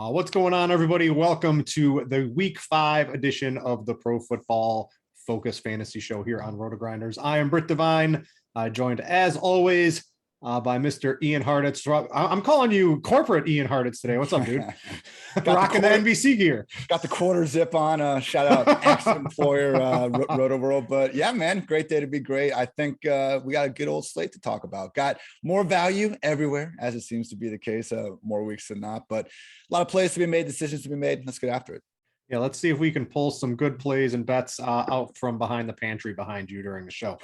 What's going on, everybody? Welcome to the Week 5 edition of the Pro Football Focus Fantasy Show here on RotoGrinders. I am Brit Devine, joined as always by Mr. Ian Hartitz. I'm calling you corporate Ian Hartitz today. What's up, dude? Rocking the NBC gear. Got the quarter zip on. Shout out ex-employer Roto World. But yeah, man, great day to be great. I think we got a good old slate to talk about. Got more value everywhere, as it seems to be the case, more weeks than not. But a lot of plays to be made, decisions to be made. Let's get after it. Yeah, let's see if we can pull some good plays and bets out from behind the pantry behind you during the show.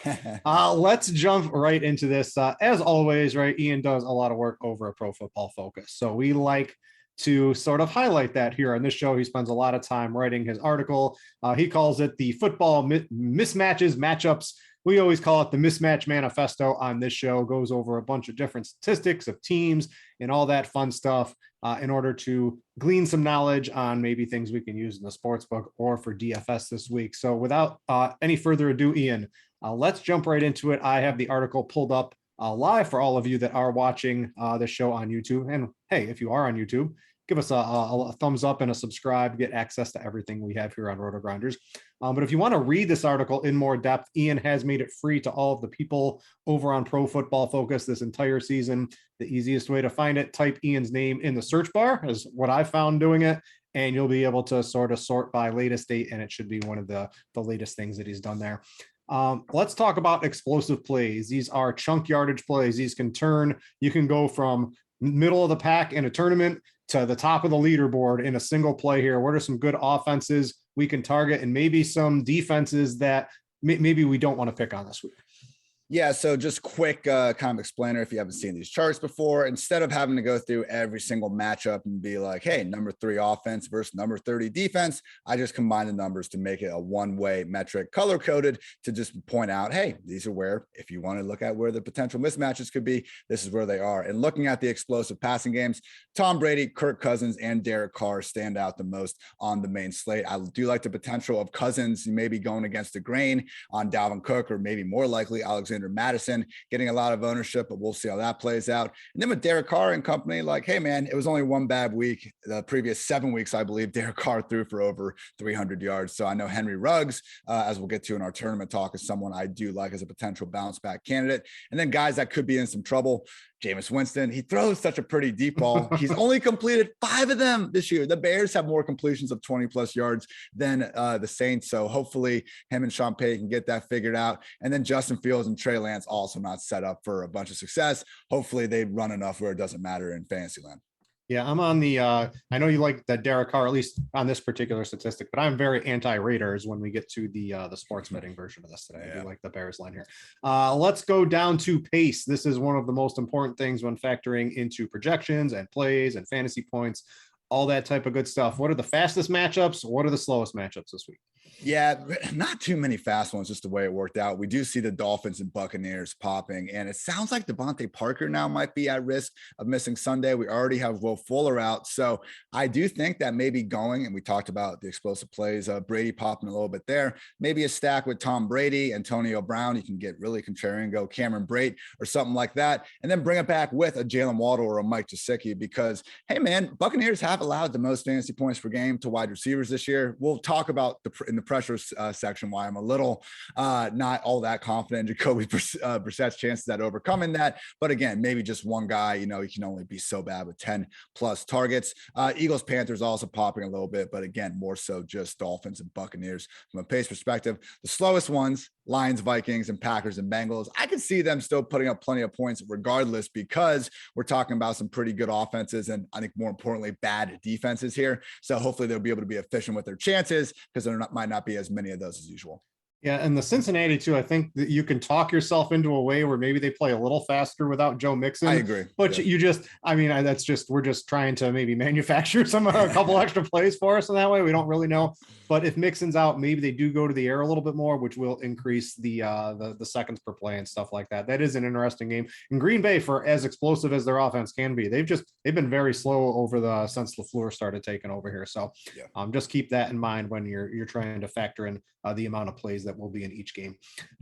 Let's jump right into this. As always, right, Ian does a lot of work over at Pro Football Focus. So we like to sort of highlight that here on this show. He spends a lot of time writing his article. He calls it the football mismatches, matchups. We always call it the Mismatch Manifesto on this show. Goes over a bunch of different statistics of teams and all that fun stuff in order to glean some knowledge on maybe things we can use in the sports book or for DFS this week. So without any further ado, Ian, let's jump right into it. I have the article pulled up live for all of you that are watching the show on YouTube. And hey, if you are on YouTube, give us a thumbs up and a subscribe, get access to everything we have here on RotoGrinders. But if you want to read this article in more depth, Ian has made it free to all of the people over on Pro Football Focus this entire season. The easiest way to find it, type Ian's name in the search bar is what I found doing it. And you'll be able to sort of sort by latest date. And it should be one of the latest things that he's done there. Let's talk about explosive plays. These are chunk yardage plays. These can turn. You can go from middle of the pack in a tournament to the top of the leaderboard in a single play here. What are some good offenses we can target and maybe some defenses that maybe we don't want to pick on this week? Yeah, so just quick kind of explainer if you haven't seen these charts before. Instead of having to go through every single matchup and be like, hey, number 3 offense versus number 30 defense, I just combine the numbers to make it a one-way metric, color-coded, to just point out, hey, these are where, if you want to look at where the potential mismatches could be, this is where they are. And looking at the explosive passing games, Tom Brady, Kirk Cousins, and Derek Carr stand out the most on the main slate. I do like the potential of Cousins maybe going against the grain on Dalvin Cook, or maybe more likely Alexander Madison getting a lot of ownership, but we'll see how that plays out. And then with Derek Carr and company, like, hey man, it was only one bad week. The previous 7 weeks, I believe Derek Carr threw for over 300 yards. So I know Henry Ruggs, as we'll get to in our tournament talk, is someone I do like as a potential bounce back candidate. And then guys that could be in some trouble, Jameis Winston, he throws such a pretty deep ball. He's only completed 5 of them this year. The Bears have more completions of 20 plus yards than the Saints. So hopefully him and Sean Payton can get that figured out. And then Justin Fields and Trey Lance also not set up for a bunch of success. Hopefully they run enough where it doesn't matter in fantasy land. Yeah, I'm on the, I know you like that Derek Carr, at least on this particular statistic, but I'm very anti-Raiders when we get to the sports betting version of this today. Yeah. I do like the Bears line here. Let's go down to pace. This is one of the most important things when factoring into projections and plays and fantasy points, all that type of good stuff. What are the fastest matchups? What are the slowest matchups this week? Yeah, not too many fast ones, just the way it worked out. We do see the Dolphins and Buccaneers popping, and it sounds like Devontae Parker now might be at risk of missing Sunday. We already have Will Fuller out. So I do think that maybe going, and we talked about the explosive plays, Brady popping a little bit there, maybe a stack with Tom Brady, Antonio Brown. You can get really contrarian, go Cameron Brate or something like that, and then bring it back with a Jalen Waddle or a Mike Gesicki because, hey, man, Buccaneers have allowed the most fantasy points per game to wide receivers this year. We'll talk about in the pressure section why I'm a little not all that confident in Jacoby Brissett's chances at overcoming that. But again, maybe just one guy, you know, he can only be so bad with 10 plus targets. Eagles, Panthers also popping a little bit, but again, more so just Dolphins and Buccaneers from a pace perspective. The slowest ones, Lions, Vikings, and Packers and Bengals. I could see them still putting up plenty of points regardless because we're talking about some pretty good offenses and I think more importantly, bad defenses here. So hopefully they'll be able to be efficient with their chances because there might not be as many of those as usual. Yeah, and the Cincinnati too, I think that you can talk yourself into a way where maybe they play a little faster without Joe Mixon. I agree. But yeah. We're just trying to maybe manufacture a couple extra plays for us in that way. We don't really know. But if Mixon's out, maybe they do go to the air a little bit more, which will increase the seconds per play and stuff like that. That is an interesting game. And Green Bay, for as explosive as their offense can be, they've been very slow over since LaFleur started taking over here. So yeah. Just keep that in mind when you're trying to factor in the amount of plays that will be in each game.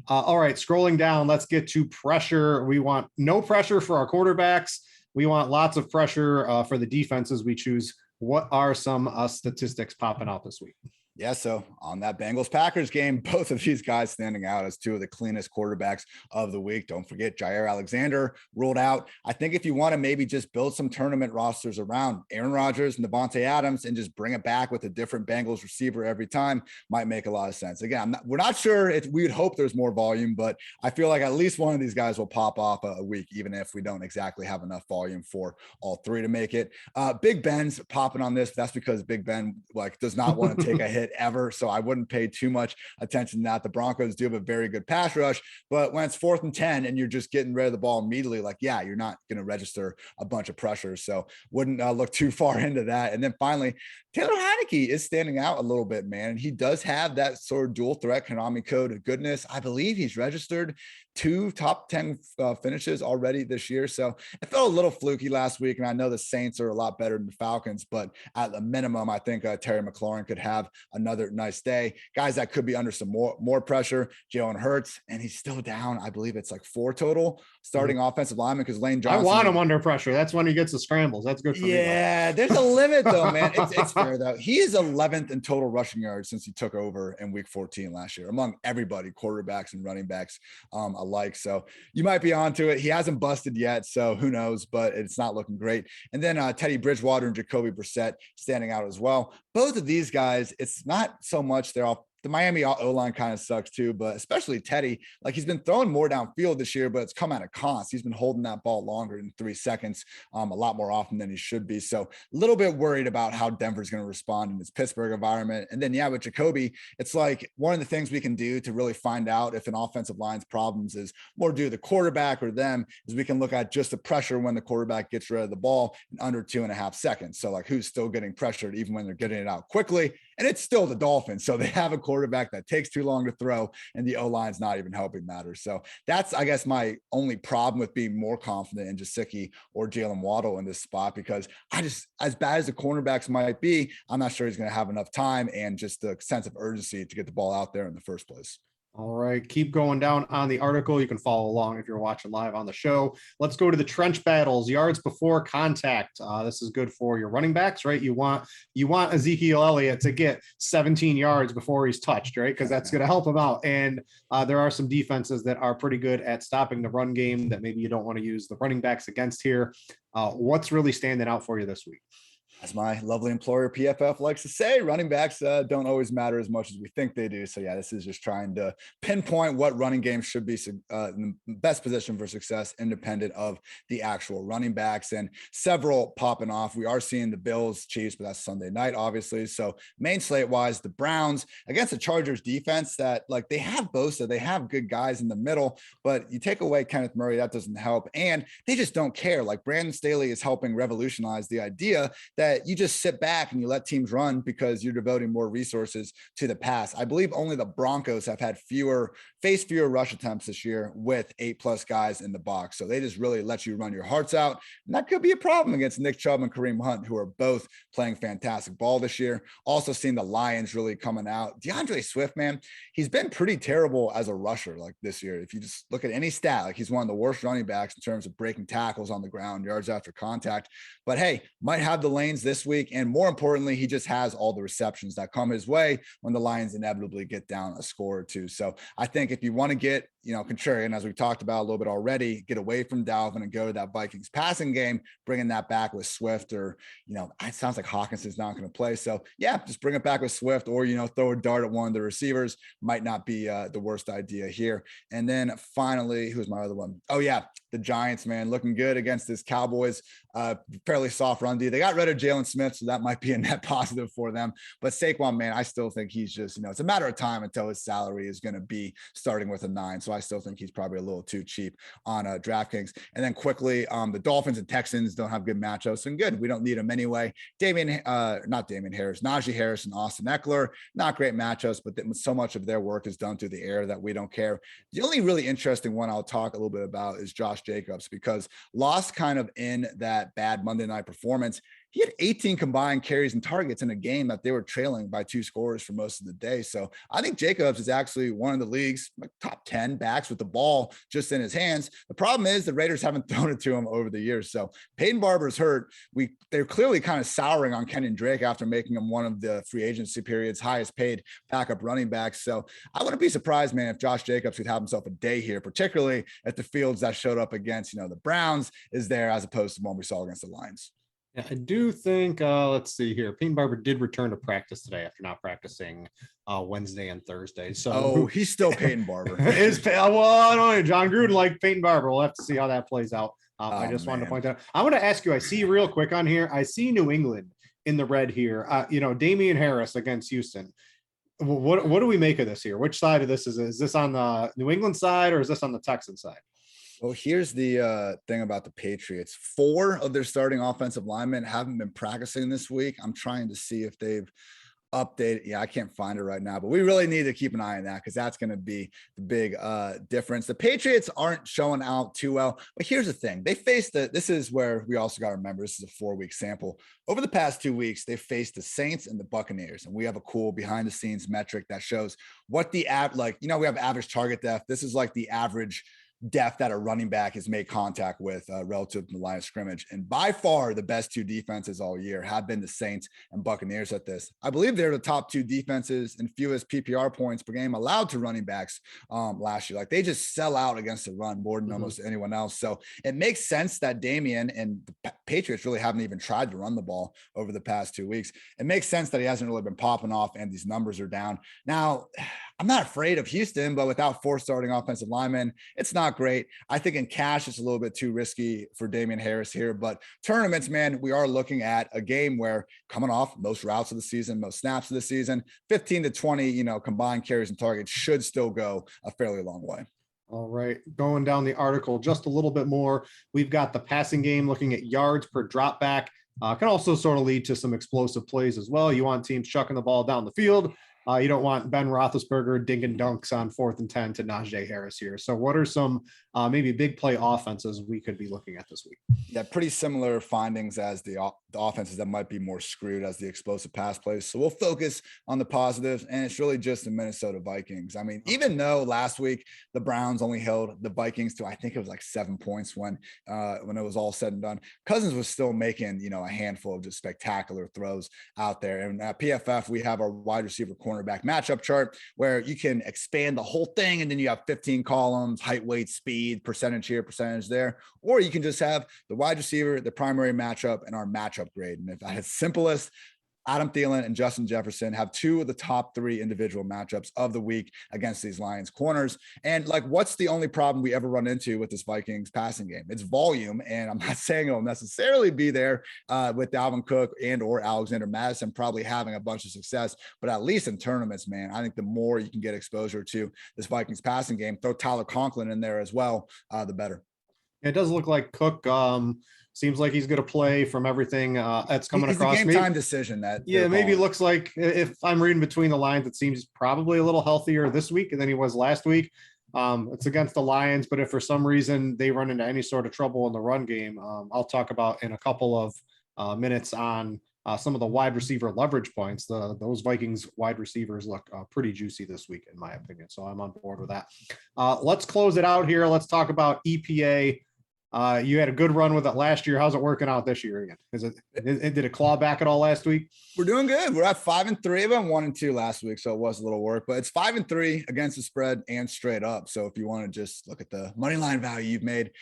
All right, scrolling down, let's get to pressure. We want no pressure for our quarterbacks. We want lots of pressure for the defenses we choose what are some statistics popping out this week? Yeah, so on that Bengals-Packers game, both of these guys standing out as two of the cleanest quarterbacks of the week. Don't forget Jair Alexander ruled out. I think if you want to maybe just build some tournament rosters around Aaron Rodgers and Devontae Adams and just bring it back with a different Bengals receiver every time might make a lot of sense. Again, we're not sure if we would hope there's more volume, but I feel like at least one of these guys will pop off a week, even if we don't exactly have enough volume for all three to make it. Big Ben's popping on this. That's because Big Ben does not want to take a hit ever. So I wouldn't pay too much attention to that. The Broncos do have a very good pass rush, but when it's 4th and 10 and you're just getting rid of the ball immediately, you're not going to register a bunch of pressure. So wouldn't look too far into that. And then finally, Taylor Heineke is standing out a little bit, man. And he does have that sort of dual threat Konami code of goodness. I believe he's registered 2 top 10 finishes already this year. So it felt a little fluky last week. And I know the Saints are a lot better than the Falcons, but at the minimum, I think Terry McLaurin could have another nice day. Guys that could be under some more pressure, Jalen Hurts, and he's still down. I believe it's 4 total starting offensive linemen because Lane Johnson. I want him under pressure. That's when he gets the scrambles. That's good for me. Yeah, there's a limit though, man. It's fair though. He is 11th in total rushing yards since he took over in week 14 last year among everybody, quarterbacks and running backs alike. So you might be onto it. He hasn't busted yet, so who knows, but it's not looking great. And then Teddy Bridgewater and Jacoby Brissett standing out as well. Both of these guys, it's not so much they're off. The Miami O-line kind of sucks too, but especially Teddy, he's been throwing more downfield this year, but it's come at a cost. He's been holding that ball longer than 3 seconds, a lot more often than he should be. So a little bit worried about how Denver's going to respond in this Pittsburgh environment. And then, with Jacoby, it's one of the things we can do to really find out if an offensive line's problems is more due to the quarterback or them is we can look at just the pressure when the quarterback gets rid of the ball in under 2.5 seconds. So who's still getting pressured even when they're getting it out quickly. And it's still the Dolphins. So they have a quarterback that takes too long to throw, and the O-line's not even helping matters. So that's, I guess, my only problem with being more confident in Gesicki or Jalen Waddle in this spot, because as bad as the cornerbacks might be, I'm not sure he's going to have enough time and just the sense of urgency to get the ball out there in the first place. All right, keep going down on the article. You can follow along if you're watching live on the show. Let's go to the trench battles, yards before contact. This is good for your running backs, right? You want Ezekiel Elliott to get 17 yards before he's touched, right? Because that's going to help him out. And there are some defenses that are pretty good at stopping the run game that maybe you don't want to use the running backs against here. What's really standing out for you this week? As my lovely employer PFF likes to say, running backs don't always matter as much as we think they do. So this is just trying to pinpoint what running games should be in the best position for success, independent of the actual running backs, and several popping off. We are seeing the Bills, Chiefs, but that's Sunday night, obviously. So main slate wise, the Browns against the Chargers defense that they have Bosa, they have good guys in the middle, but you take away Kenneth Murray, that doesn't help. And they just don't care. Brandon Staley is helping revolutionize the idea that you just sit back and you let teams run because you're devoting more resources to the pass. I believe only the Broncos have had fewer rush attempts this year with 8+ guys in the box. So they just really let you run your hearts out. And that could be a problem against Nick Chubb and Kareem Hunt, who are both playing fantastic ball this year. Also seeing the Lions really coming out. DeAndre Swift, man, he's been pretty terrible as a rusher this year. If you just look at any stat, he's one of the worst running backs in terms of breaking tackles on the ground, yards after contact. But hey, might have the lanes this week. And more importantly, he just has all the receptions that come his way when the Lions inevitably get down a score or two. So I think if you want to get, contrarian, as we talked about a little bit already, get away from Dalvin and go to that Vikings passing game, bringing that back with Swift, or, it sounds like Hawkinson's not going to play. So just bring it back with Swift, or, throw a dart at one of the receivers might not be the worst idea here. And then finally, who's my other one? Oh yeah, the Giants, man, looking good against this Cowboys, fairly soft run D. They got rid of Jalen Smith, so that might be a net positive for them. But Saquon, man, I still think he's just, it's a matter of time until his salary is going to be starting with a 9. So I still think he's probably a little too cheap on DraftKings. And then quickly, the Dolphins and Texans don't have good matchups, and good. We don't need them anyway. Najee Harris and Austin Eckler, not great matchups, but so much of their work is done through the air that we don't care. The only really interesting one I'll talk a little bit about is Josh Jacobs, because lost kind of in that bad Monday night performance. he had 18 combined carries and targets in a game that they were trailing by 2 scores for most of the day. So I think Jacobs is actually one of the league's like top 10 backs with the ball just in his hands. The problem is the Raiders haven't thrown it to him over the years. So Peyton Barber's hurt. They're clearly kind of souring on Kenyon Drake after making him one of the free agency period's highest paid backup running backs. So I wouldn't be surprised, man, if Josh Jacobs could have himself a day here, particularly if the Fields that showed up against, the Browns is there as opposed to one we saw against the Lions. Yeah, I do think, let's see here. Peyton Barber did return to practice today after not practicing Wednesday and Thursday. So he's still Peyton Barber. Well, I don't know. John Gruden like Peyton Barber. We'll have to see how that plays out. I just wanted to point that out. I want to ask you, I see real quick on here, I see New England in the red here. Damian Harris against Houston. What do we make of this here? Which side of this is this on the New England side or is this on the Texan side? Well, here's the thing about the Patriots. 4 of their starting offensive linemen haven't been practicing this week. I'm trying to see if they've updated. Yeah, I can't find it right now, but we really need to keep an eye on that because that's going to be the big difference. The Patriots aren't showing out too well, but here's the thing. They faced this is where we also got to remember this is a 4-week sample. Over the past 2 weeks, they faced the Saints and the Buccaneers, and we have a cool behind the scenes metric that shows what the we have average target depth. This is like the average depth that a running back has made contact with relative to the line of scrimmage. And by far the best 2 defenses all year have been the Saints and Buccaneers at this. I believe they're the top 2 defenses and fewest PPR points per game allowed to running backs last year. Like they just sell out against the run more than almost anyone else. So it makes sense that Damian and the Patriots really haven't even tried to run the ball over the past 2 weeks. It makes sense that he hasn't really been popping off and these numbers are down. Now, I'm not afraid of Houston, but without 4 starting offensive linemen, it's not great. I think in cash, it's a little bit too risky for Damian Harris here, but tournaments, man, we are looking at a game where coming off most routes of the season, most snaps of the season, 15 to 20, combined carries and targets should still go a fairly long way. All right. Going down the article just a little bit more. We've got the passing game looking at yards per drop back. Can also sort of lead to some explosive plays as well. You want teams chucking the ball down the field. You don't want Ben Roethlisberger dinking dunks on 4th and 10 to Najee Harris here. So what are some maybe big play offenses we could be looking at this week? Yeah, pretty similar findings as the offenses that might be more screwed as the explosive pass plays. So we'll focus on the positives, and it's really just the Minnesota Vikings. I mean, even though last week the Browns only held the Vikings to, I think it was like 7 points when it was all said and done, Cousins was still making, a handful of just spectacular throws out there. And at PFF, we have our wide receiver cornerback matchup chart where you can expand the whole thing and then you have 15 columns, height, weight, speed, percentage here, percentage there, or you can just have the wide receiver, the primary matchup, and our matchup grade. And if at its simplest, Adam Thielen and Justin Jefferson have 2 of the top 3 individual matchups of the week against these Lions corners. And what's the only problem we ever run into with this Vikings passing game? It's volume. And I'm not saying it'll necessarily be there with Dalvin Cook and or Alexander Mattison probably having a bunch of success, but at least in tournaments, man, I think the more you can get exposure to this Vikings passing game, throw Tyler Conklin in there as well, the better. It does look like Cook seems like he's going to play from everything that's coming across. Game time decision that. Yeah, maybe looks like if I'm reading between the lines, it seems probably a little healthier this week than he was last week. It's against the Lions, but if for some reason they run into any sort of trouble in the run game, I'll talk about in a couple of minutes on some of the wide receiver leverage points. Those Vikings wide receivers look pretty juicy this week, in my opinion. So I'm on board with that. Let's close it out here. Let's talk about EPA. You had a good run with it last year. How's it working out this year again? Did it claw back at all last week? We're doing good. We're at 5-3. I've been 1-2 last week, so it was a little work, but it's 5-3 against the spread and straight up. So if you want to just look at the money line value you've made,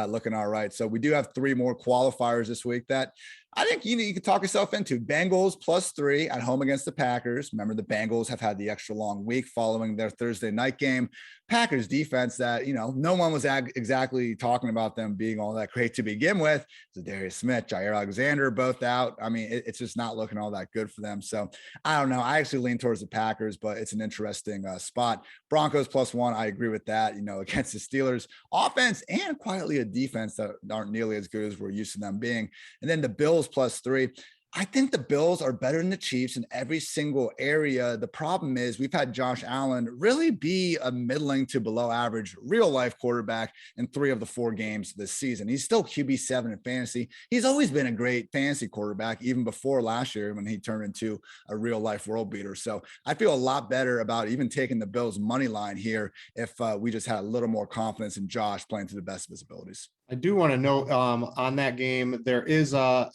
looking all right. So we do have 3 more qualifiers this week that I think you can talk yourself into. Bengals +3 at home against the Packers. Remember, the Bengals have had the extra long week following their Thursday night game. Packers defense that, no one was exactly talking about them being all that great to begin with. Zadarius Smith, Jair Alexander, both out. I mean, it's just not looking all that good for them. So I don't know. I actually lean towards the Packers, but it's an interesting spot. Broncos +1. I agree with that, against the Steelers offense and quietly a defense that aren't nearly as good as we're used to them being. And then the Bills +3. I think the Bills are better than the Chiefs in every single area. The problem is we've had Josh Allen really be a middling to below average real life quarterback in 3 of the 4 games this season. He's still QB7 in fantasy. He's always been a great fantasy quarterback, even before last year when he turned into a real life world beater. So I feel a lot better about even taking the Bills money line here if we just had a little more confidence in Josh playing to the best of his abilities. I do want to note on that game, there is I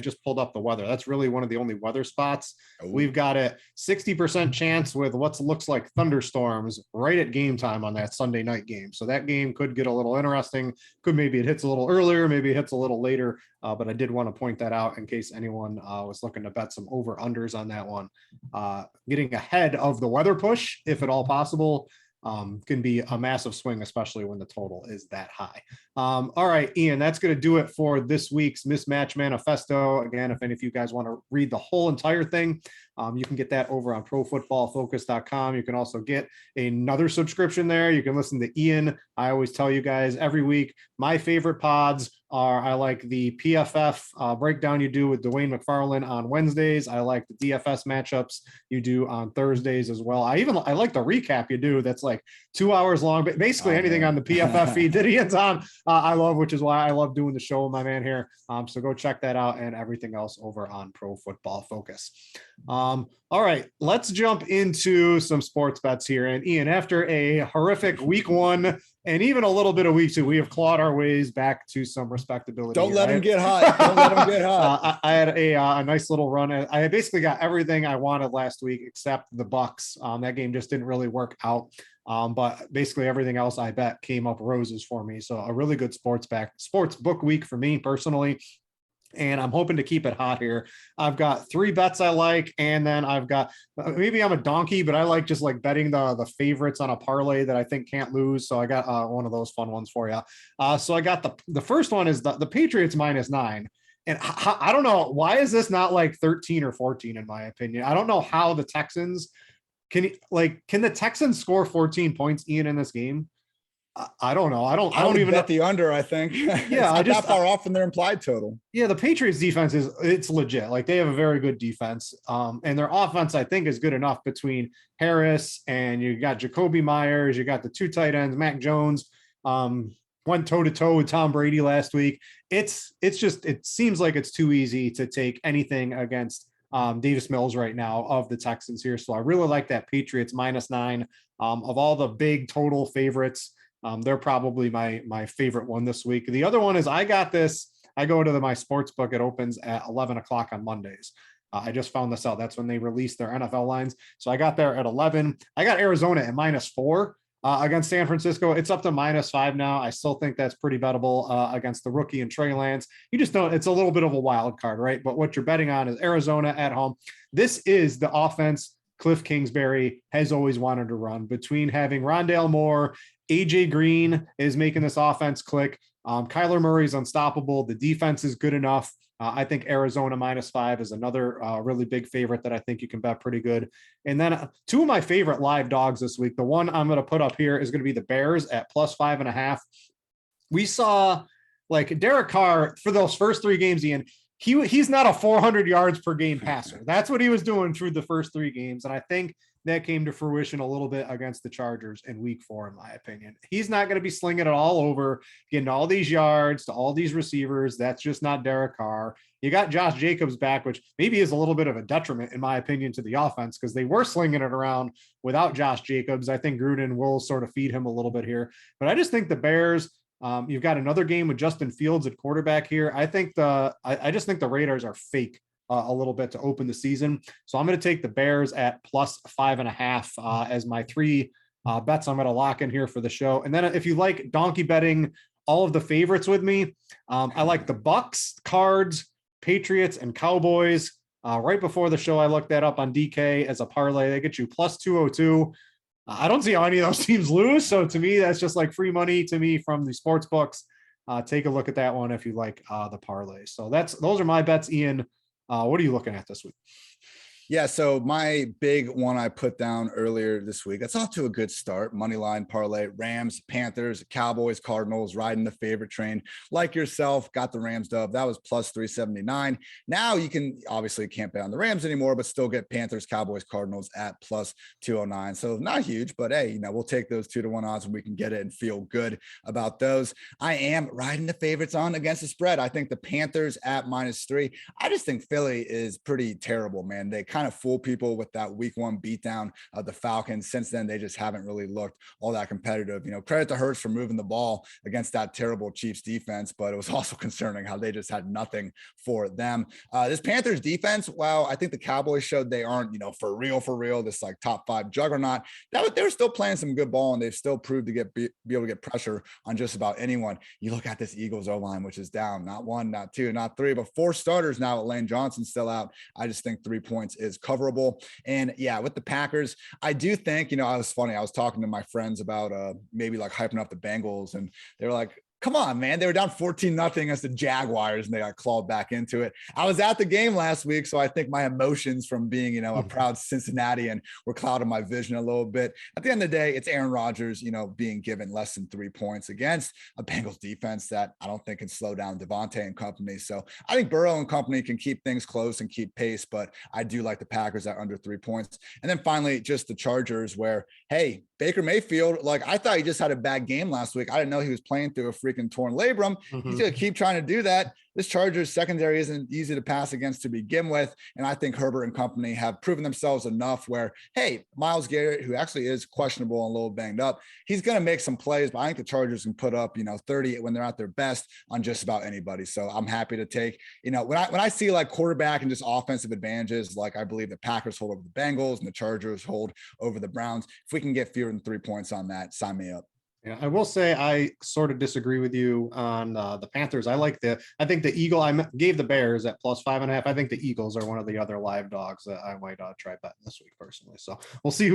just pulled up the weather. That's really one of the only weather spots. Ooh. We've got a 60% chance with what looks like thunderstorms right at game time on that Sunday night game. So that game could get a little interesting. Maybe it hits a little earlier, maybe it hits a little later. But I did want to point that out in case anyone was looking to bet some over unders on that one. Getting ahead of the weather push, if at all possible, can be a massive swing, especially when the total is that high. All right, Ian, that's going to do it for this week's Mismatch Manifesto. Again, if any of you guys want to read the whole entire thing, you can get that over on profootballfocus.com. You can also get another subscription there. You can listen to Ian. I always tell you guys every week, my favorite pods are, I like the PFF breakdown you do with Dwayne McFarland on Wednesdays. I like the DFS matchups you do on Thursdays as well. I like the recap you do. That's like 2 hours long, but basically anything on the PFF feed that Ian's on, I love, which is why I love doing the show with my man here. So go check that out and everything else over on Pro Football Focus. All right, let's jump into some sports bets here. And Ian, after a horrific week 1 and even a little bit of week 2, we have clawed our ways back to some respectability. Don't let him get hot. Don't let him get hot. I had a nice little run. I basically got everything I wanted last week except the Bucks. That game just didn't really work out. But basically everything else I bet came up roses for me. So a really good sports book week for me personally. And I'm hoping to keep it hot here. I've got 3 bets I like, and then I've got, maybe I'm a donkey, but I like just like betting the favorites on a parlay that I think can't lose. So I got one of those fun ones for you. So I got the first one is the Patriots -9. And I don't know, why is this not like 13 or 14 in my opinion? I don't know how the Texans can the Texans score 14 points, Ian, in this game? I don't know. I don't even bet the under, I think. Yeah, I just far off from their implied total. Yeah, the Patriots defense it's legit. Like they have a very good defense. And their offense, I think, is good enough between Harris and you got Jacoby Myers, you got the 2 tight ends, Mac Jones, went toe-to-toe with Tom Brady last week. It seems like it's too easy to take anything against Davis Mills right now of the Texans here. So I really like that Patriots -9. Of all the big total favorites, they're probably my favorite one this week. The other one is I got this. I go to my sports book. It opens at 11 o'clock on Mondays. I just found this out. That's when they release their NFL lines. So I got there at 11. I got Arizona at -4 against San Francisco. It's up to -5 now. I still think that's pretty bettable against the rookie and Trey Lance. You just don't, it's a little bit of a wild card, right? But what you're betting on is Arizona at home. This is the offense Cliff Kingsbury has always wanted to run, between having Rondale Moore, AJ Green is making this offense click. Kyler Murray's unstoppable. The defense is good enough. I think Arizona -5 is another really big favorite that I think you can bet pretty good. And then 2 of my favorite live dogs this week. The one I'm going to put up here is going to be the Bears at +5.5. We saw like Derek Carr for those first 3 games, Ian. He's not a 400 yards per game passer. That's what he was doing through the first 3 games. And I think that came to fruition a little bit against the Chargers in week 4, in my opinion. He's not going to be slinging it all over, getting all these yards to all these receivers. That's just not Derek Carr. You got Josh Jacobs back, which maybe is a little bit of a detriment, in my opinion, to the offense because they were slinging it around without Josh Jacobs. I think Gruden will sort of feed him a little bit here. But I just think the Bears, you've got another game with Justin Fields at quarterback here. I just think the Raiders are fake a little bit to open the season. So I'm going to take the Bears at +5.5 as my 3 bets I'm going to lock in here for the show. And then if you like donkey betting all of the favorites with me, I like the Bucks, Cards, Patriots, and Cowboys. Right before the show, I looked that up on DK as a parlay. They get you +202. I don't see how any of those teams lose. So to me, that's just like free money to me from the sports books. Take a look at that one if you like the parlay. So those are my bets, Ian. What are you looking at this week? Yeah, so my big one I put down earlier this week, that's off to a good start. Moneyline parlay, Rams, Panthers, Cowboys, Cardinals, riding the favorite train. Like yourself, got the Rams dub. That was plus 379. Now you can obviously can't bet on the Rams anymore, but still get Panthers, Cowboys, Cardinals at plus 209. So not huge, but hey, we'll take those 2-1 odds and we can get it and feel good about those. I am riding the favorites on against the spread. I think the Panthers at -3. I just think Philly is pretty terrible, man. They kind of fool people with that week 1 beatdown of the Falcons. Since then, they just haven't really looked all that competitive. Credit to Hurts for moving the ball against that terrible Chiefs defense, but it was also concerning how they just had nothing for them. This Panthers defense, wow, I think the Cowboys showed they aren't, for real, this like top 5 juggernaut. They were still playing some good ball, and they've still proved to be able to get pressure on just about anyone. You look at this Eagles O-line, which is down, not 1, not 2, not 3, but 4 starters now with Lane Johnson still out. I just think 3 points is coverable. And yeah, with the Packers, I do think, I was talking to my friends about maybe like hyping up the Bengals, and they were like, come on, man. They were down 14-0 against the Jaguars and they got clawed back into it. I was at the game last week, so I think my emotions from being, a proud Cincinnatian were clouding my vision a little bit. At the end of the day, it's Aaron Rodgers, being given less than 3 points against a Bengals defense that I don't think can slow down Devontae and company. So I think Burrow and company can keep things close and keep pace, but I do like the Packers at under 3 points. And then finally, just the Chargers where, hey, Baker Mayfield, like I thought he just had a bad game last week. I didn't know he was playing through a freaking torn labrum. He's going to keep trying to do that. This Chargers secondary isn't easy to pass against to begin with. And I think Herbert and company have proven themselves enough where, hey, Myles Garrett, who actually is questionable and a little banged up, he's going to make some plays, but I think the Chargers can put up, 30 when they're at their best on just about anybody. So I'm happy to take, when I see like quarterback and just offensive advantages, like I believe the Packers hold over the Bengals and the Chargers hold over the Browns. If we can get fewer than 3 points on that, sign me up. Yeah, I will say I sort of disagree with you on the Panthers. I think the Eagle, I gave the Bears at plus 5.5. I think the Eagles are one of the other live dogs that I might try betting this week personally. So we'll see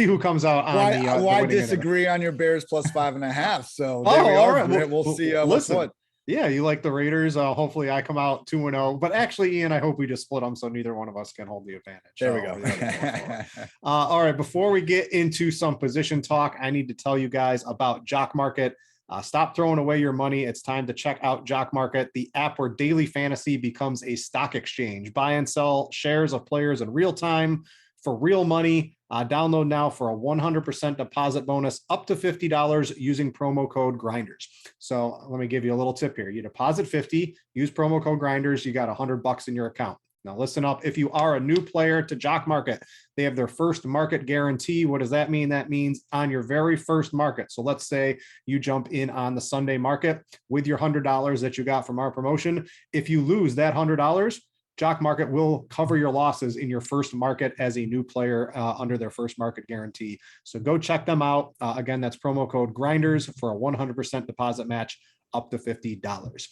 who comes out on I disagree on your Bears plus 5.5. So there we are. Right. We'll see. Listen, what. Yeah, you like the Raiders. Hopefully I come out 2-0. But actually, Ian, I hope we just split them so neither one of us can hold the advantage. There we go. All right, before we get into some position talk, I need to tell you guys about Jock Market. Stop throwing away your money. It's time to check out Jock Market, the app where daily fantasy becomes a stock exchange. Buy and sell shares of players in real time for real money. Download now for a 100% deposit bonus up to $50 using promo code Grinders. So let me give you a little tip here. You deposit 50, use promo code Grinders, you got $100 in your account. Now listen up. If you are a new player to Jock Market, they have their first market guarantee. What does that mean? That means on your very first market. So let's say you jump in on the Sunday market with your $100 that you got from our promotion. If you lose that $100, Jock Market will cover your losses in your first market as a new player under their first market guarantee. So go check them out. Again, that's promo code Grinders for a 100% deposit match up to $50.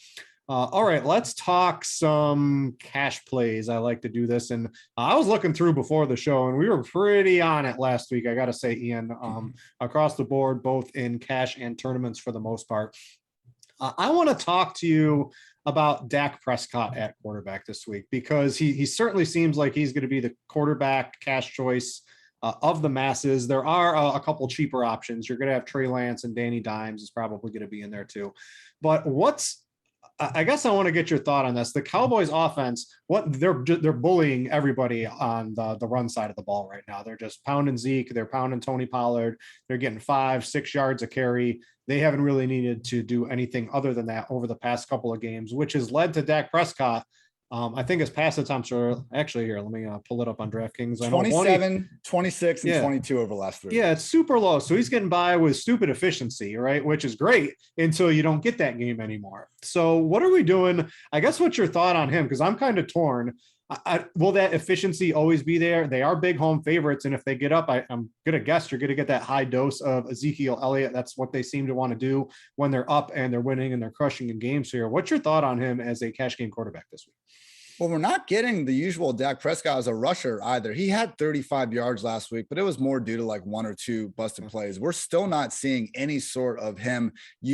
All right, let's talk some cash plays. I like to do this. And I was looking through before the show, and we were pretty on it last week. I got to say, Ian, across the board, both in cash and tournaments for the most part. I want to talk to you about Dak Prescott at quarterback this week, because he certainly seems like he's going to be the quarterback cash choice of the masses. There are a couple cheaper options. You're going to have Trey Lance, and Danny Dimes is probably going to be in there too. But I guess I want to get your thought on this. The Cowboys offense, they're bullying everybody on the run side of the ball right now. They're just pounding Zeke. They're pounding Tony Pollard. They're getting 5-6 yards a carry. They haven't really needed to do anything other than that over the past couple of games, which has led to Dak Prescott. I think his pass attempts are actually here. Let me pull it up on DraftKings. 27, 26, and 22 over the last 3. Yeah, it's super low. So he's getting by with stupid efficiency, right? Which is great until you don't get that game anymore. So what are we doing? I guess what's your thought on him? Because I'm kind of torn. Will that efficiency always be there? They are big home favorites. And if they get up, I'm going to guess you're going to get that high dose of Ezekiel Elliott. That's what they seem to want to do when they're up and they're winning and they're crushing in games here. What's your thought on him as a cash game quarterback this week? Well, we're not getting the usual Dak Prescott as a rusher either. He had 35 yards last week, but it was more due to like one or two busted plays. We're still not seeing any sort of him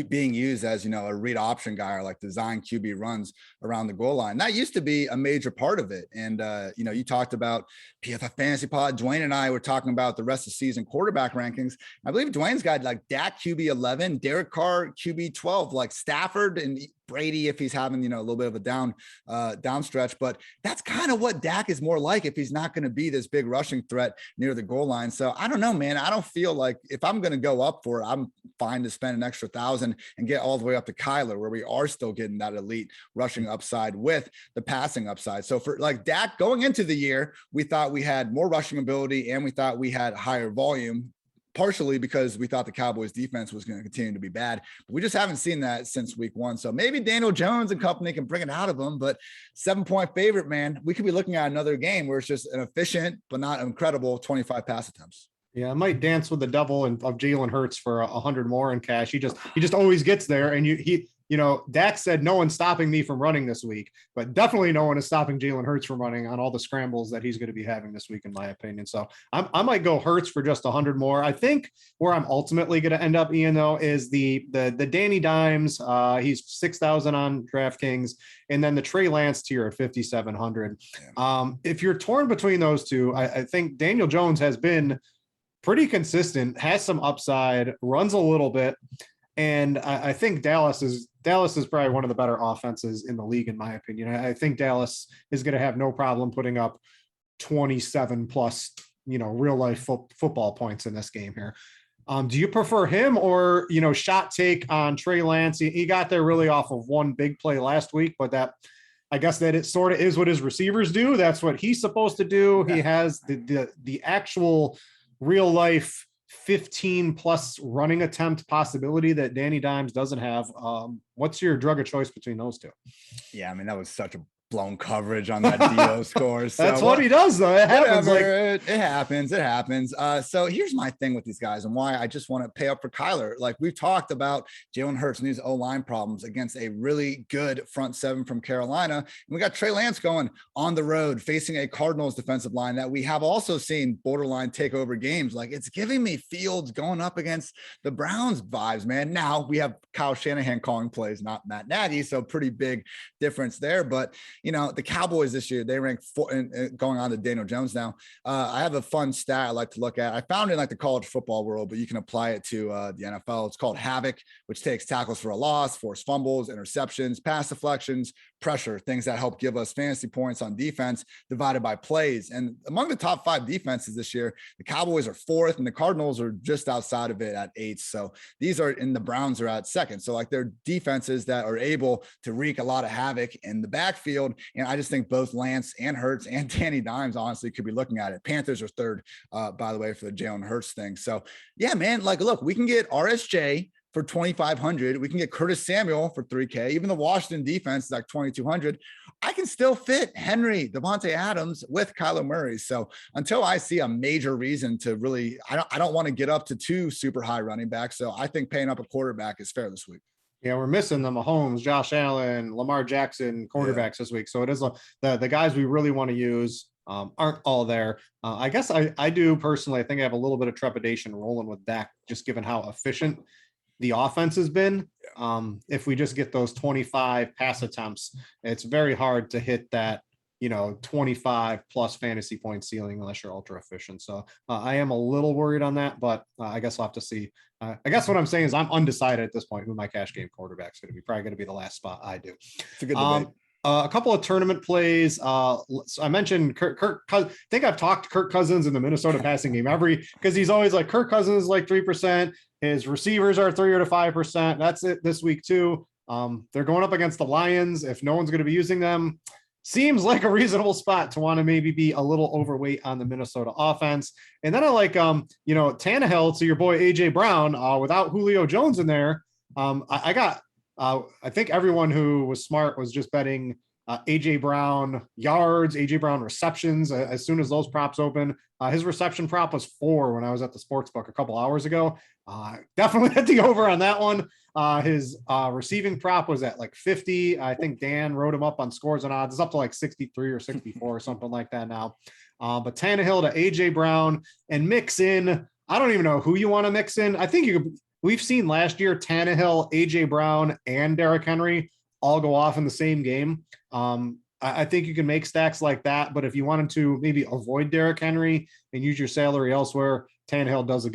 being used as, a read option guy or like design QB runs around the goal line. That used to be a major part of it. And, you talked about PFF Fantasy Pod. Dwayne and I were talking about the rest of the season quarterback rankings. I believe Dwayne's got like Dak QB 11, Derek Carr QB 12, like Stafford and Brady if he's having, a little bit of a down stretch. But that's kind of what Dak is more like if he's not going to be this big rushing threat near the goal line. So I don't know, man. I don't feel like if I'm going to go up for it, I'm fine to spend an extra 1,000 and get all the way up to Kyler, where we are still getting that elite rushing upside with the passing upside. So for like Dak going into the year, we thought we had more rushing ability and we thought we had higher volume, partially because we thought the Cowboys defense was going to continue to be bad. But we just haven't seen that since week 1. So maybe Daniel Jones and company can bring it out of them, but 7-point favorite, man, we could be looking at another game where it's just an efficient, but not incredible 25 pass attempts. Yeah, I might dance with the devil of Jalen Hurts for 100 more in cash. He just always gets there. And Dak said, no one's stopping me from running this week, but definitely no one is stopping Jalen Hurts from running on all the scrambles that he's going to be having this week, in my opinion. So I might go Hurts for just 100 more. I think where I'm ultimately going to end up, Ian, though, is the Danny Dimes. He's 6,000 on DraftKings, and then the Trey Lance tier at 5,700. If you're torn between those two, I think Daniel Jones has been pretty consistent, has some upside, runs a little bit. And I think Dallas is probably one of the better offenses in the league, in my opinion. I think Dallas is going to have no problem putting up 27 plus, real life football points in this game here. Do you prefer him or, shot take on Trey Lance? He got there really off of one big play last week, but I guess that it sort of is what his receivers do. That's what he's supposed to do. Yeah. He has the actual real life 15 plus running attempt possibility that Danny Dimes doesn't have. What's your drug of choice between those two? Yeah, I mean, that was such a blown coverage on that DO score. So that's what he does, though. It happens. It happens. So here's my thing with these guys and why I just want to pay up for Kyler. Like we've talked about Jalen Hurts and his O-line problems against a really good front seven from Carolina. And we got Trey Lance going on the road facing a Cardinals defensive line that we have also seen borderline take over games. Like it's giving me Fields going up against the Browns vibes, man. Now we have Kyle Shanahan calling plays, not Matt Nagy. So pretty big difference there. But the Cowboys this year, they rank 4, and going on to Daniel Jones now. I have a fun stat I like to look at. I found it in like the college football world, but you can apply it to the NFL. It's called Havoc, which takes tackles for a loss, forced fumbles, interceptions, pass deflections, pressure, things that help give us fantasy points on defense divided by plays. And among the top 5 defenses this year, the Cowboys are 4th and the Cardinals are just outside of it at 8th. So these are, and the Browns are at 2nd. So like they're defenses that are able to wreak a lot of havoc in the backfield. And I just think both Lance and Hurts and Danny Dimes honestly could be looking at it. Panthers are 3rd, by the way, for the Jalen Hurts thing. So yeah, man, like, look, we can get RSJ for 2,500. We can get Curtis Samuel for 3K. Even the Washington defense is like 2,200. I can still fit Henry, Devontae Adams with Kyler Murray. So until I see a major reason to really, I don't want to get up to 2 super high running backs. So I think paying up a quarterback is fair this week. Yeah, we're missing the Mahomes, Josh Allen, Lamar Jackson quarterbacks this week. So it is the guys we really want to use aren't all there. I guess I do personally. I think I have a little bit of trepidation rolling with Dak, just given how efficient the offense has been. If we just get those 25 pass attempts, it's very hard to hit that 25 plus fantasy point ceiling unless you're ultra efficient. So I am a little worried on that, but I guess we'll have to see. I guess what I'm saying is I'm undecided at this point who my cash game quarterback is going to be. Probably going to be the last spot I do. It's a good debate. A couple of tournament plays. So I mentioned Kirk I think I've talked Kirk Cousins in the Minnesota passing game because he's always like Kirk Cousins is like 3%. His receivers are 3 to 5%. That's it this week too. They're going up against the Lions. If no one's going to be using them, seems like a reasonable spot to want to maybe be a little overweight on the Minnesota offense. And then I like, Tannehill to your boy AJ Brown without Julio Jones in there. I think everyone who was smart was just betting AJ Brown yards, AJ Brown receptions. As soon as those props open, his reception prop was 4 when I was at the sports book a couple hours ago. Definitely hit the over on that one. His receiving prop was at like 50. I think Dan wrote him up on Scores and Odds. It's up to like 63 or 64 or something like that now. But Tannehill to AJ Brown and mix in. I don't even know who you want to mix in. I think we've seen last year Tannehill, AJ Brown, and Derrick Henry all go off in the same game. I think you can make stacks like that, but if you wanted to maybe avoid Derrick Henry and use your salary elsewhere, Tannehill does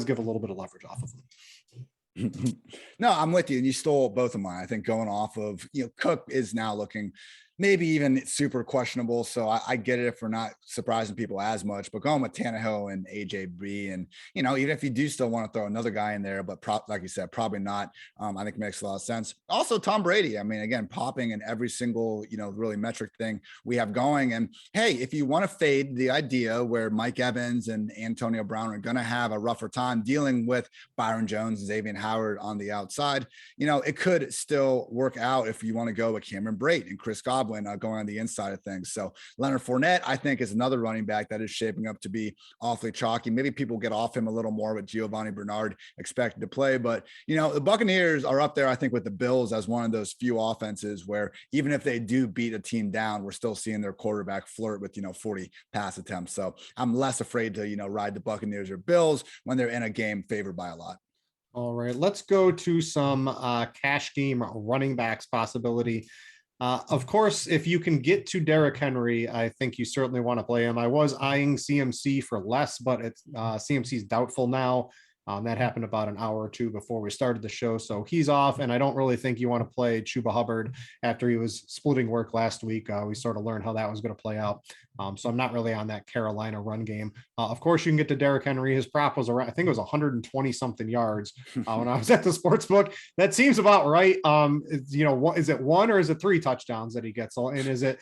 give a little bit of leverage off of him. No, I'm with you. And you stole both of mine. I think going off of, Cook is now looking maybe even super questionable. So I get it if we're not surprising people as much, but going with Tannehill and AJB, and, even if you do still want to throw another guy in there, but like you said, probably not. I think it makes a lot of sense. Also, Tom Brady. I mean, again, popping in every single, really metric thing we have going. And hey, if you want to fade the idea where Mike Evans and Antonio Brown are going to have a rougher time dealing with Byron Jones and Xavier Howard on the outside, it could still work out if you want to go with Cameron Brate and Chris Godwin going on the inside of things. So Leonard Fournette, I think, is another running back that is shaping up to be awfully chalky. Maybe people get off him a little more with Giovanni Bernard expected to play, but the Buccaneers are up there, I think, with the Bills as one of those few offenses where even if they do beat a team down, we're still seeing their quarterback flirt with 40 pass attempts. So I'm less afraid to ride the Buccaneers or Bills when they're in a game favored by a lot. All right, let's go to some cash game running backs possibility. Of course, if you can get to Derrick Henry, I think you certainly want to play him. I was eyeing CMC for less, but it's CMC's doubtful now. That happened about an hour or two before we started the show. So he's off, and I don't really think you want to play Chuba Hubbard after he was splitting work last week. We sort of learned how that was going to play out. So I'm not really on that Carolina run game. Of course, you can get to Derrick Henry. His prop was around, I think it was 120 something yards when I was at the sports book. That seems about right. Is it 1 or is it 3 touchdowns that he gets? And is it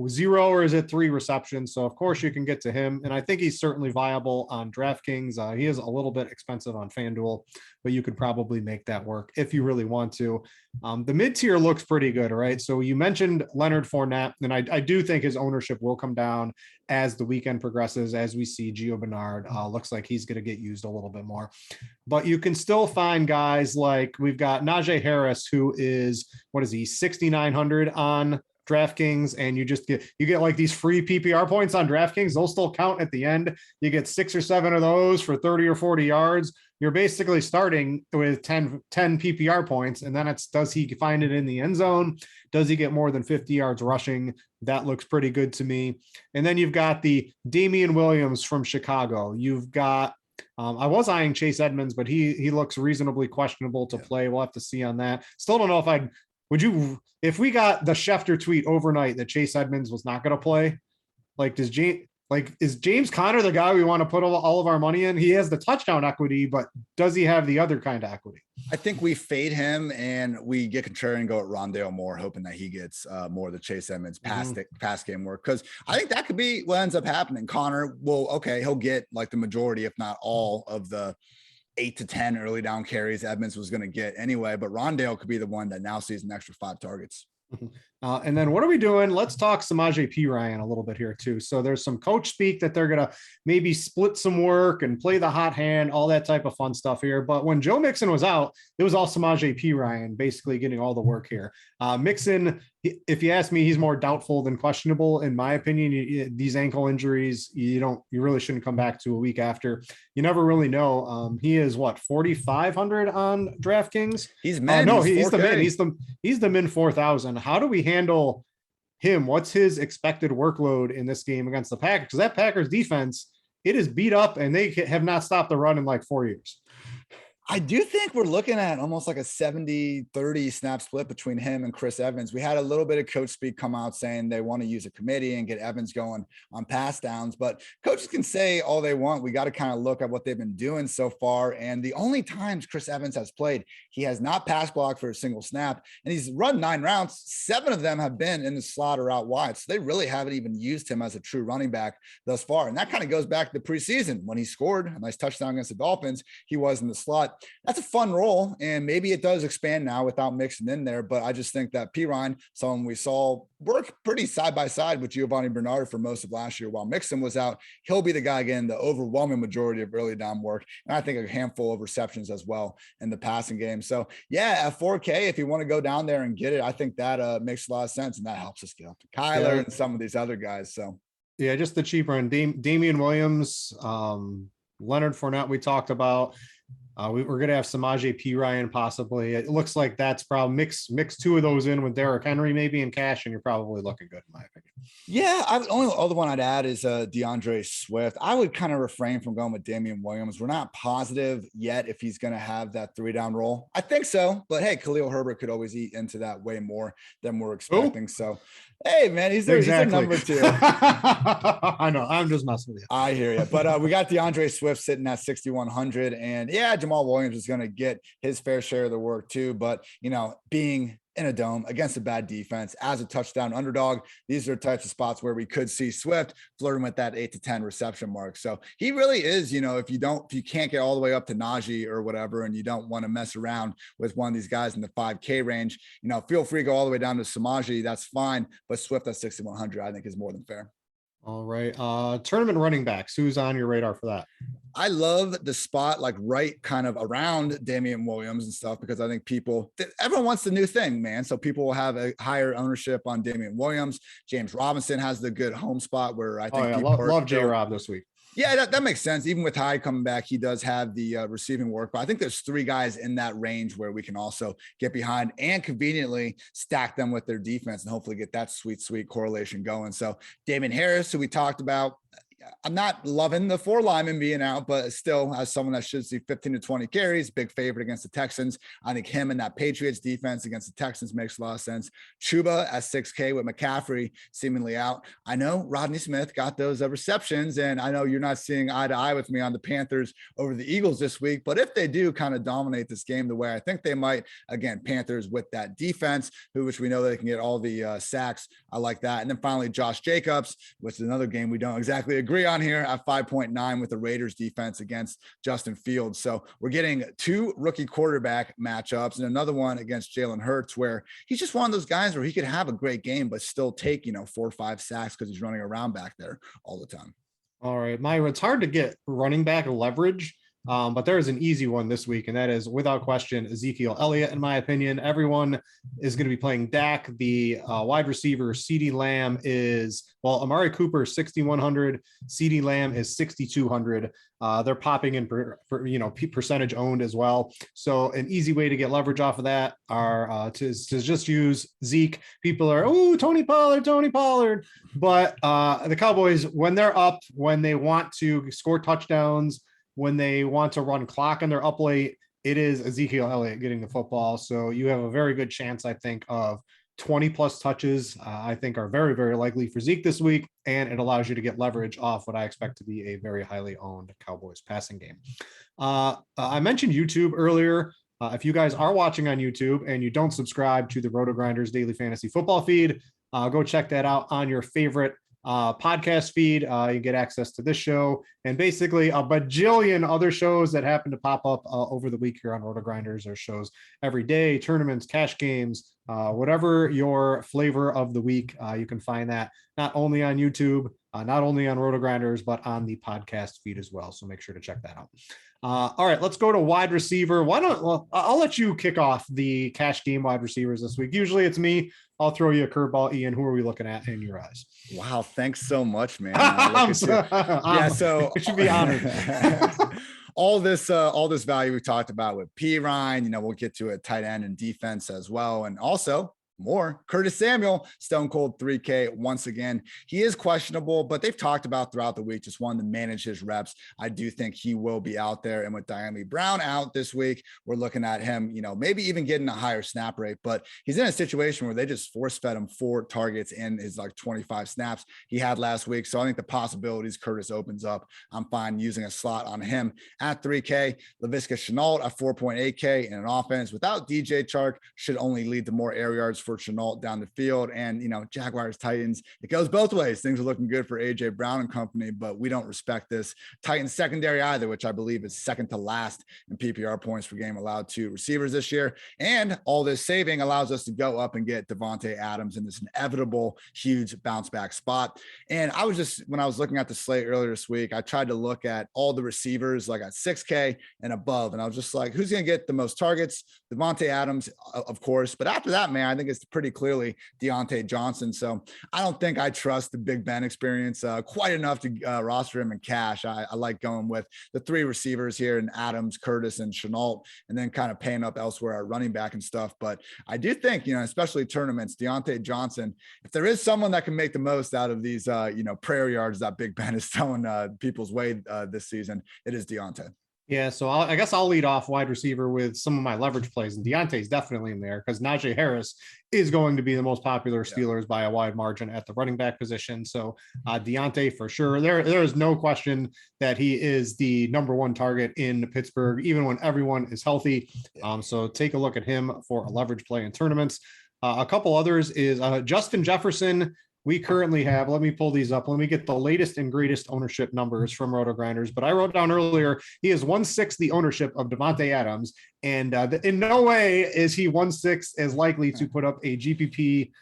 0 or is it 3 receptions? So of course you can get to him. And I think he's certainly viable on DraftKings. He is a little bit expensive on FanDuel, but you could probably make that work if you really want to. The mid-tier looks pretty good, right? So you mentioned Leonard Fournette, and I do think his ownership will come down as the weekend progresses, as we see Gio Bernard. Looks like he's going to get used a little bit more. But you can still find guys like we've got Najee Harris, who is, 6,900 on DraftKings, and you get like these free PPR points on DraftKings. They'll still count at the end. You get 6 or 7 of those for 30 or 40 yards. You're basically starting with 10 PPR points, and then it's, does he find it in the end zone? Does he get more than 50 yards rushing? That looks pretty good to me. And then you've got the Damian Williams from Chicago. You've got I was eyeing Chase Edmonds, but he looks reasonably questionable to play. We'll have to see on that. Still don't know if if we got the Schefter tweet overnight that Chase Edmonds was not going to play, is James Conner the guy we want to put all of our money in? He has the touchdown equity, but does he have the other kind of equity? I think we fade him and we get contrarian and go at Rondale Moore, hoping that he gets more of the Chase Edmonds pass game work. Because I think that could be what ends up happening. Conner he'll get like the majority, if not all, of the 8 to 10 early down carries Edmonds was going to get anyway, but Rondale could be the one that now sees an extra 5 targets. And then what are we doing? Let's talk Samaje Perine a little bit here too. So there's some coach speak that they're going to maybe split some work and play the hot hand, all that type of fun stuff here. But when Joe Mixon was out, it was all Samaje Perine basically getting all the work here. Mixon, if you ask me, he's more doubtful than questionable. In my opinion, these ankle injuries, you really shouldn't come back to a week after. You never really know. He is 4,500 on DraftKings. He's min. He's the min. He's the min 4,000. How do we handle him? What's his expected workload in this game against the Packers? Because that Packers defense, it is beat up and they have not stopped the run in like 4 years. I do think we're looking at almost like a 70-30 snap split between him and Chris Evans. We had a little bit of coach speak come out saying they want to use a committee and get Evans going on pass downs, but coaches can say all they want. We got to kind of look at what they've been doing so far. And the only times Chris Evans has played, he has not pass blocked for a single snap, and he's run 9 routes. 7 of them have been in the slot or out wide. So they really haven't even used him as a true running back thus far. And that kind of goes back to the preseason when he scored a nice touchdown against the Dolphins. He was in the slot. that's a fun role. And maybe it does expand now without mixing in there. But I just think that Pirine, someone we saw work pretty side by side with Giovanni Bernard for most of last year while Mixon was out, he'll be the guy getting the overwhelming majority of early down work. And I think a handful of receptions as well in the passing game. So yeah, at 4K, if you want to go down there and get it, I think that makes a lot of sense. And that helps us get up to Kyler and some of these other guys. So yeah, just the cheaper and Damian Williams, Leonard Fournette we talked about. We're going to have Samaje Perine possibly. It looks like that's probably mix two of those in with Derrick Henry maybe in cash, and you're probably looking good in my opinion. Yeah, only other one I'd add is DeAndre Swift. I would kind of refrain from going with Damian Williams. We're not positive yet if he's going to have that 3-down roll. I think so, but hey, Khalil Herbert could always eat into that way more than we're expecting. So, hey, man, he's their number 2. I know. I'm just messing with you. I hear you. But we got DeAndre Swift sitting at 6,100. And yeah, Jamal Williams is going to get his fair share of the work too. But, being in a dome against a bad defense as a touchdown underdog, these are types of spots where we could see Swift flirting with that 8 to 10 reception mark. So he really is, if you can't get all the way up to Najee or whatever, and you don't want to mess around with one of these guys in the 5K range, feel free to go all the way down to Samaje. That's fine. But Swift at 6,100, I think is more than fair. All right. Tournament running backs. Who's on your radar for that? I love the spot, like right kind of around Damian Williams and stuff, because I think everyone wants the new thing, man. So people will have a higher ownership on Damian Williams. James Robinson has the good home spot where I think love J-Rob this week. Yeah, that makes sense. Even with Hyde coming back, he does have the receiving work. But I think there's 3 guys in that range where we can also get behind and conveniently stack them with their defense and hopefully get that sweet correlation going. So Damon Harris, who we talked about, I'm not loving the 4 linemen being out, but still, as someone that should see 15 to 20 carries, big favorite against the Texans. I think him and that Patriots defense against the Texans makes a lot of sense. Chuba at 6K with McCaffrey seemingly out. I know Rodney Smith got those receptions, and I know you're not seeing eye to eye with me on the Panthers over the Eagles this week, but if they do kind of dominate this game the way I think they might, again, Panthers with that defense, which we know they can get all the sacks. I like that. And then finally, Josh Jacobs, which is another game we don't exactly agree on here at 5.9 with the Raiders defense against Justin Fields. So we're getting 2 rookie quarterback matchups and another one against Jalen Hurts, where he's just one of those guys where he could have a great game, but still take, 4 or 5 sacks because he's running around back there all the time. All right, Myra, it's hard to get running back leverage. But there is an easy one this week, and that is without question Ezekiel Elliott. In my opinion, everyone is going to be playing Dak. The wide receiver CeeDee Lamb Amari Cooper is 6,100, CeeDee Lamb is 6,200. They're popping in percentage owned as well. So an easy way to get leverage off of that are to just use Zeke. People are Tony Pollard, but the Cowboys, when they're up, when they want to score touchdowns, when they want to run clock and they're up late, it is Ezekiel Elliott getting the football. So you have a very good chance, I think, of 20 plus touches. I think are very, very likely for Zeke this week. And it allows you to get leverage off what I expect to be a very highly owned Cowboys passing game. I mentioned YouTube earlier. If you guys are watching on YouTube and you don't subscribe to the RotoGrinders Daily Fantasy Football feed, go check that out on your favorite podcast feed. You get access to this show and basically a bajillion other shows that happen to pop up over the week here on RotoGrinders. There's shows every day, tournaments, cash games, whatever your flavor of the week. You can find that not only on YouTube, not only on RotoGrinders, but on the podcast feed as well. So make sure to check that out. All right, let's go to wide receiver. I'll let you kick off the cash game wide receivers this week. Usually it's me. I'll throw you a curveball, Ian. Who are we looking at in your eyes? Wow, thanks so much, man. So it should be honored. all this value we talked about with Pirine, we'll get to a tight end and defense as well, and also more Curtis Samuel, stone cold 3K once again. He is questionable, but they've talked about throughout the week, just wanted to manage his reps. I do think he will be out there. And with Diane Lee Brown out this week, we're looking at him, maybe even getting a higher snap rate, but he's in a situation where they just force fed him 4 targets in his 25 snaps he had last week. So I think the possibilities Curtis opens up. I'm fine using a slot on him at 3K. Laviska Shenault at 4.8K in an offense without DJ Chark should only lead to more air yards for Chenault down the field. And, Jaguars, Titans, it goes both ways. Things are looking good for AJ Brown and company, but we don't respect this Titans secondary either, which I believe is second to last in PPR points per game allowed to receivers this year. And all this saving allows us to go up and get Davante Adams in this inevitable huge bounce back spot. And when I was looking at the slate earlier this week, I tried to look at all the receivers like at 6K and above. And I was just like, who's going to get the most targets? Davante Adams, of course. But after that, man, I think it's pretty clearly Deontay Johnson. So I don't think I trust the Big Ben experience quite enough to roster him in cash. I like going with the three receivers here in Adams, Curtis, and Chenault, and then kind of paying up elsewhere at running back and stuff. But I do think, especially tournaments, Deontay Johnson, if there is someone that can make the most out of these, prayer yards that Big Ben is throwing people's way this season, it is Deontay. Yeah, so I guess I'll lead off wide receiver with some of my leverage plays, and Deontay's definitely in there because Najee Harris is going to be the most popular Steelers by a wide margin at the running back position. So Deontay for sure. There is no question that he is the number one target in Pittsburgh, even when everyone is healthy. So take a look at him for a leverage play in tournaments. A couple others is Justin Jefferson. We currently have, let me pull these up. Let me get the latest and greatest ownership numbers from RotoGrinders. But I wrote down earlier, he is 1/6 the ownership of Davante Adams. And in no way is he 1/6 as likely to put up a GPP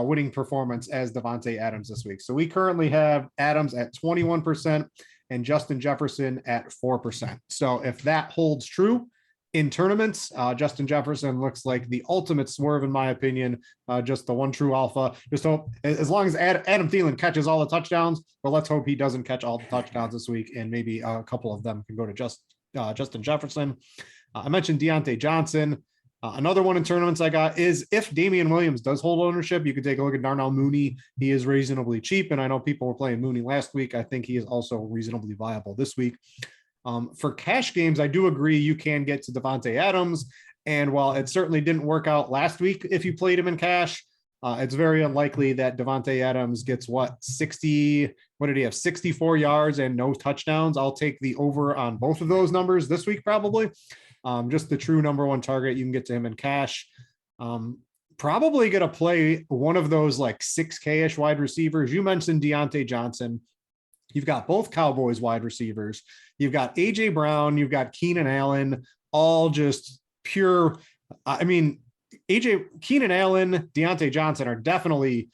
winning performance as Davante Adams this week. So we currently have Adams at 21% and Justin Jefferson at 4%. So if that holds true in tournaments, Justin Jefferson looks like the ultimate swerve, in my opinion, just the one true alpha. Just hope, as long as Adam Thielen catches all the touchdowns, but let's hope he doesn't catch all the touchdowns this week, and maybe a couple of them can go to Justin Jefferson. I mentioned Deontay Johnson. Another one in tournaments I got is if Damian Williams does hold ownership, you could take a look at Darnell Mooney. He is reasonably cheap, and I know people were playing Mooney last week. I think he is also reasonably viable this week. For cash games, I do agree you can get to Davante Adams. And while it certainly didn't work out last week, if you played him in cash, it's very unlikely that Davante Adams gets 64 yards and no touchdowns. I'll take the over on both of those numbers this week, probably. Just the true number one target. You can get to him in cash. Probably going to play one of those like 6K-ish wide receivers. You mentioned Deontay Johnson. You've got both Cowboys wide receivers. You've got AJ Brown. You've got Keenan Allen, all just pure. Keenan Allen, Deontay Johnson are definitely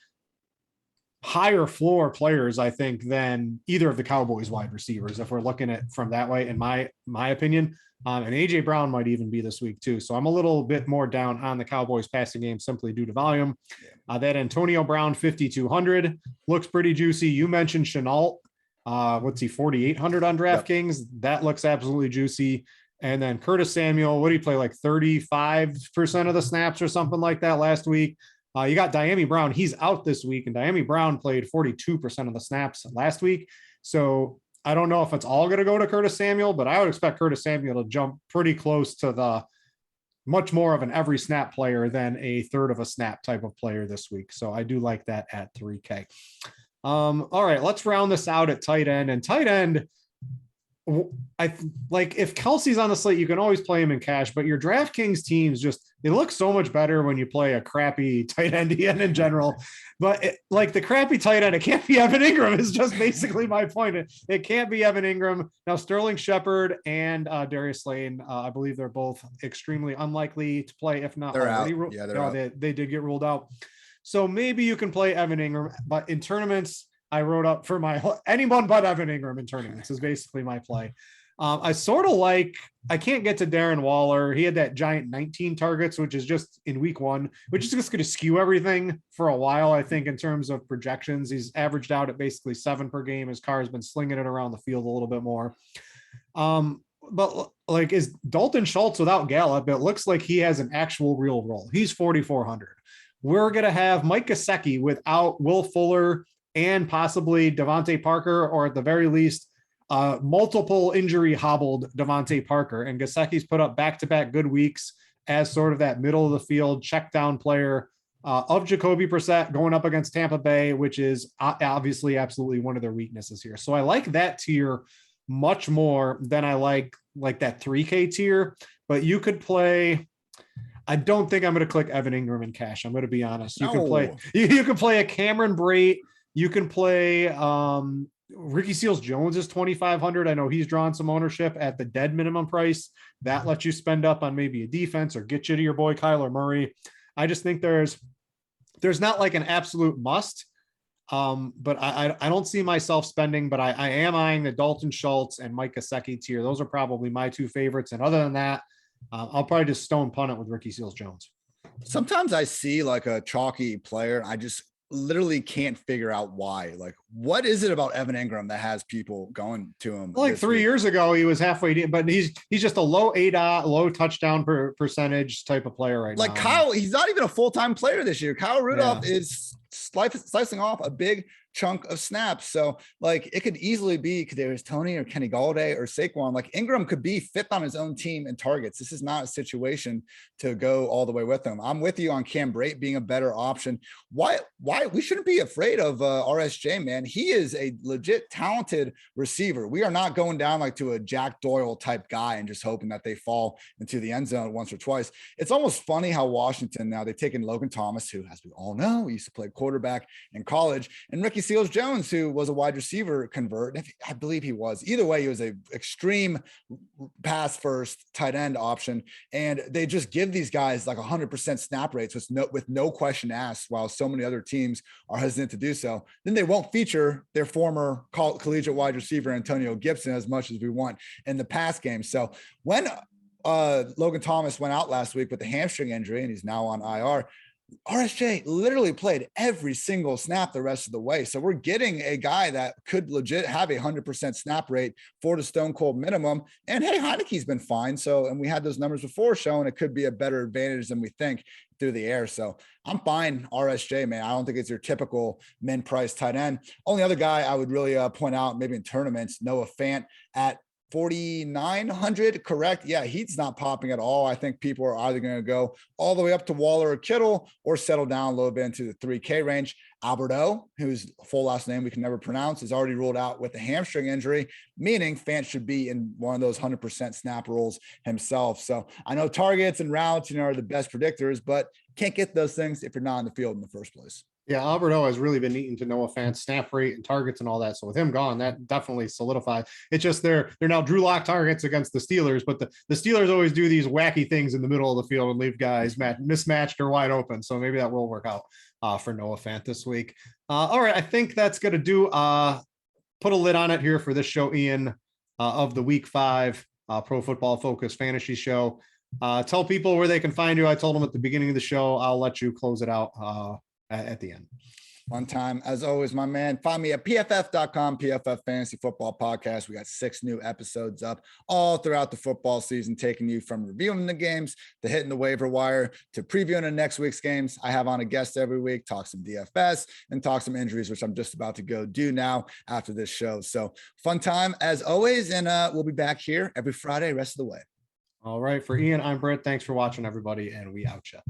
higher floor players, I think, than either of the Cowboys wide receivers, if we're looking at from that way, in my opinion. And AJ Brown might even be this week too. So I'm a little bit more down on the Cowboys passing game simply due to volume. That Antonio Brown 5,200 looks pretty juicy. You mentioned Chenault. What's he, 4,800 on DraftKings? Yep. That looks absolutely juicy. And then Curtis Samuel, what did he play, like 35% of the snaps or something like that last week? You got Diami Brown. He's out this week, and Diami Brown played 42% of the snaps last week. So I don't know if it's all going to go to Curtis Samuel, but I would expect Curtis Samuel to jump pretty close to the much more of an every snap player than a third of a snap type of player this week. So I do like that at 3K. All right, let's round this out at tight end. And tight end, if Kelsey's on the slate, you can always play him in cash, but your DraftKings teams they look so much better when you play a crappy tight end in general. But the crappy tight end, it can't be Evan Ingram is just basically my point. It can't be Evan Ingram. Now, Sterling Shepard and Darius Slayton, I believe they're both extremely unlikely to play, if not they're already. out. Yeah, they're out. They did get ruled out. So maybe you can play Evan Ingram, but in tournaments, I wrote up for anyone but Evan Ingram in tournaments is basically my play. I can't get to Darren Waller. He had that giant 19 targets, which is just in week one, which is just going to skew everything for a while. I think in terms of projections, he's averaged out at basically 7 per game. His car has been slinging it around the field a little bit more. But is Dalton Schultz without Gallup? It looks like he has an actual real role. He's 4,400. We're going to have Mike Gesicki without Will Fuller and possibly Devontae Parker, or at the very least, multiple injury hobbled Devontae Parker. And Gesicki's put up back-to-back good weeks as sort of that middle of the field check down player of Jacoby Brissett going up against Tampa Bay, which is obviously absolutely one of their weaknesses here. So I like that tier much more than I like that 3K tier, but you could play. I don't think I'm going to click Evan Ingram in cash. I'm going to be honest. You can No. you can play a Cameron Brate. You can play Ricky Seals-Jones is 2,500. I know he's drawn some ownership at the dead minimum price. That lets you spend up on maybe a defense or get you to your boy Kyler Murray. I just think there's not like an absolute must. But I don't see myself spending, but I am eyeing the Dalton Schultz and Mike Gesicki tier. Those are probably my two favorites. And other than that, I'll probably just stone punt it with Ricky Seals-Jones. Sometimes I see like a chalky player. I just literally can't figure out why. Like, what is it about Evan Ingram that has people going to him? Like 3 years ago, he was halfway deep, but he's just a low ADOT, low touchdown percentage type of player right now. Like Kyle, he's not even a full-time player this year. Kyle Rudolph is slicing off a big chunk of snaps. So like it could easily be Kadarius Toney or Kenny Galladay or Saquon. Like Ingram could be fifth on his own team in targets. This is not a situation to go all the way with him. I'm with you on Cam Brate being a better option. Why we shouldn't be afraid of RSJ, man. He is a legit talented receiver. We are not going down like to a Jack Doyle type guy and just hoping that they fall into the end zone once or twice. It's almost funny how Washington now they've taken Logan Thomas, who, as we all know, he used to play quarterback in college, and Ricky Seals-Jones, who was a wide receiver convert. I believe he was. Either way, he was a extreme pass first tight end option. And they just give these guys like 100% snap rates with no question asked, while so many other teams are hesitant to do so. Then they won't feature their former collegiate wide receiver, Antonio Gibson, as much as we want in the pass game. So when Logan Thomas went out last week with a hamstring injury and he's now on IR, RSJ literally played every single snap the rest of the way. So we're getting a guy that could legit have a 100% snap rate for the stone cold minimum. And hey, Heineke's been fine. So, and we had those numbers before showing it could be a better advantage than we think through the air. So I'm fine RSJ, man. I don't think it's your typical min price tight end. Only other guy I would really point out, maybe in tournaments, Noah Fant at 4,900, correct? Yeah, he's not popping at all. I think people are either going to go all the way up to Waller or Kittle or settle down a little bit into the 3K range. Albert O, whose full last name we can never pronounce, is already ruled out with a hamstring injury, meaning Fant should be in one of those 100% snap roles himself. So I know targets and routes, are the best predictors, but can't get those things if you're not in the field in the first place. Yeah, Alberto has really been needing to Noah Fant's snap rate and targets and all that. So with him gone, that definitely solidified. It's just they're now Drew Lock targets against the Steelers, but the Steelers always do these wacky things in the middle of the field and leave guys mismatched or wide open. So maybe that will work out for Noah Fant this week. All right, I think that's going to do put a lid on it here for this show, Ian, of the Week 5 Pro Football Focus Fantasy Show. Tell people where they can find you. I told them at the beginning of the show. I'll let you close it out at the end. One time, as always, my man. Find me at pff.com, PFF Fantasy Football Podcast. We got 6 new episodes up all throughout the football season, taking you from reviewing the games to hitting the waiver wire to previewing the next week's games. I have on a guest every week, talk some DFS and talk some injuries, which I'm just about to go do now after this show. So fun time as always, and we'll be back here every Friday, rest of the way. All right, for Ian, I'm Britt. Thanks for watching, everybody, and we out ya.